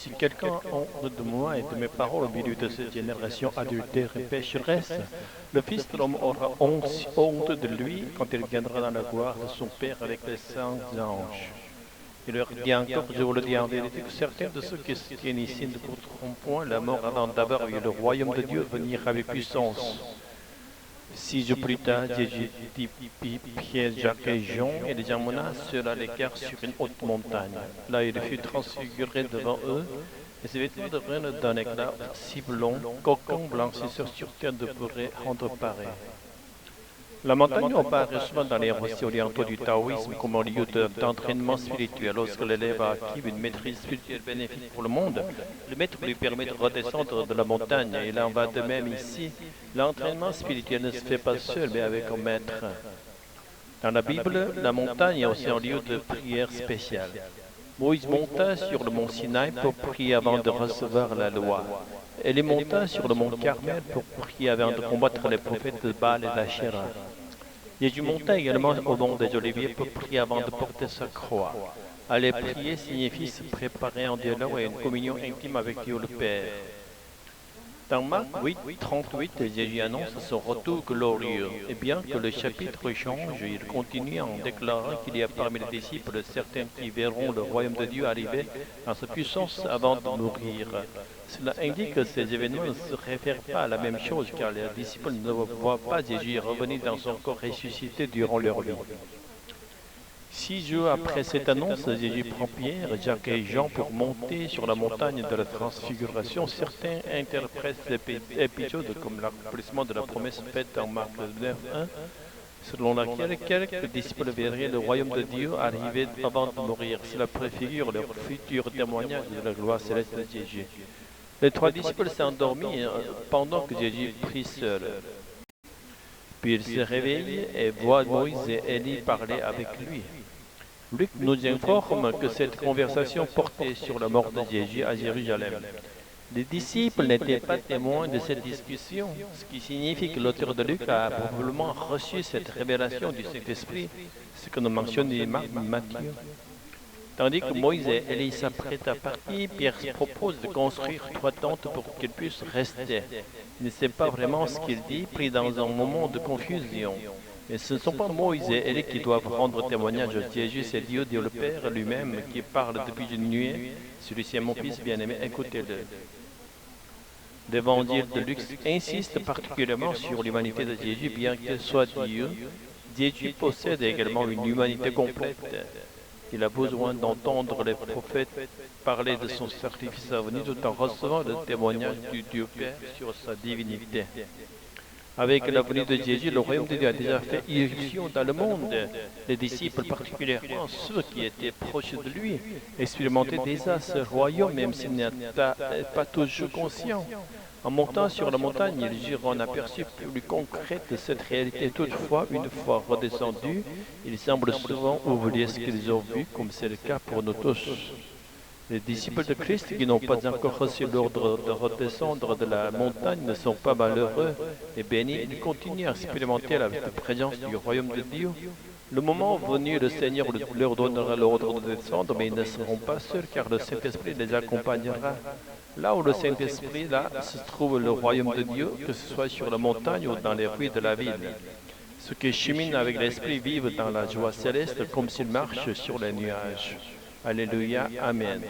si quelqu'un a honte de moi et de mes paroles au milieu de cette génération adultère et pécheresse, le Fils de l'homme aura honte de lui quand il viendra dans la gloire de son Père avec les saints anges. Il leur dit encore, je vous le dis en vérité, que certains de ceux qui se tiennent ici ne goûteront point la mort avant d'avoir vu le royaume de Dieu venir avec puissance. 6 jours plus tard, Jésus dit Pierre, Jacques et Jean et les emmena seuls à l'écart sur une haute montagne. Là, il fut transfiguré devant eux, et ses vêtements devinrent d'un éclat si blond qu'aucun blanchisseur sur terre ne pourrait rendre pareil. La montagne apparaît souvent dans les récits orientaux du taoïsme comme un lieu d'entraînement spirituel. Lorsque l'élève a acquis une maîtrise spirituelle bénéfique pour le monde, le maître lui permet de redescendre de la montagne. Et il en va de même ici. L'entraînement spirituel ne se fait pas seul, mais avec un maître. Dans la Bible, la montagne est aussi un lieu de prière spécial. Moïse monta sur le mont Sinaï pour prier avant de recevoir la loi. Elle est monta sur le mont Carmel pour prier avant de combattre les prophètes de Baal et d'Achéra. Jésus monta également au mont des Oliviers pour prier avant de porter sa croix. Aller prier signifie se préparer en dialogue et une communion intime avec Dieu le Père. Dans Marc 8, 38, Jésus annonce son retour glorieux. Et bien que le chapitre change, il continue en déclarant qu'il y a parmi les disciples certains qui verront le royaume de Dieu arriver en sa puissance avant de mourir. Cela indique que ces événements ne se réfèrent pas à la même chose car les disciples ne voient pas Jésus revenir dans son corps ressuscité durant leur vie. 6 jours après cette annonce, Jésus prend Pierre, Jacques et Jean pour monter sur la montagne de la transfiguration. Certains interprètent l'épisode comme l'accomplissement de la promesse faite en Marc 9:1, selon laquelle quelques disciples verraient le royaume de Dieu arriver avant de mourir. Cela préfigure leur futur témoignage de la gloire céleste de Jésus. Les 3 disciples s'endormirent pendant que Jésus prie seul. Puis il se réveille et voit Moïse et Élie parler avec lui. Luc nous informe que cette conversation portait sur la mort de Jésus à Jérusalem. Les disciples n'étaient pas témoins de cette discussion, ce qui signifie que l'auteur de Luc a probablement reçu cette révélation du Saint-Esprit, ce que nous mentionne Matthieu. Tandis que Moïse et Élie s'apprêtent à partir, Pierre propose de construire 3 tentes pour qu'ils puissent rester. Il ne sait pas vraiment ce qu'il dit, pris dans un moment de confusion. Mais ce ne sont pas Moïse et Élie qui doivent rendre témoignage de Jésus, c'est Dieu le Père lui-même qui parle depuis une nuée. Celui-ci est mon Fils bien-aimé, écoutez-le. L'évangile de Luc insiste particulièrement sur l'humanité de Jésus, bien qu'il soit Dieu. Jésus possède également une humanité complète. Il a besoin d'entendre les prophètes parler de son sacrifice à venir tout en recevant le témoignage du Dieu Père sur sa divinité. Avec la venue de Jésus, le royaume de Dieu a déjà fait irruption dans le monde. Les disciples, particulièrement ceux qui étaient proches de lui, expérimentaient déjà ce royaume, même s'ils n'étaient pas toujours conscients. En montant sur la montagne, ils eurent un aperçu plus concret de cette réalité. Toutefois, une fois redescendus, ils semblent souvent oublier ce qu'ils ont vu, comme c'est le cas pour nous tous. Les disciples de Christ qui n'ont pas encore reçu l'ordre de redescendre de la montagne ne sont pas malheureux et bénis. Ils continuent à expérimenter la présence du royaume de Dieu. Le moment venu, le Seigneur leur donnera l'ordre de descendre, mais ils ne seront pas seuls car le Saint-Esprit les accompagnera. Là où le Saint-Esprit, là, se trouve le royaume de Dieu, que ce soit sur la montagne ou dans les rues de la ville. Ceux qui cheminent avec l'Esprit vivent dans la joie céleste comme s'ils marchent sur les nuages. Alléluia, Amen.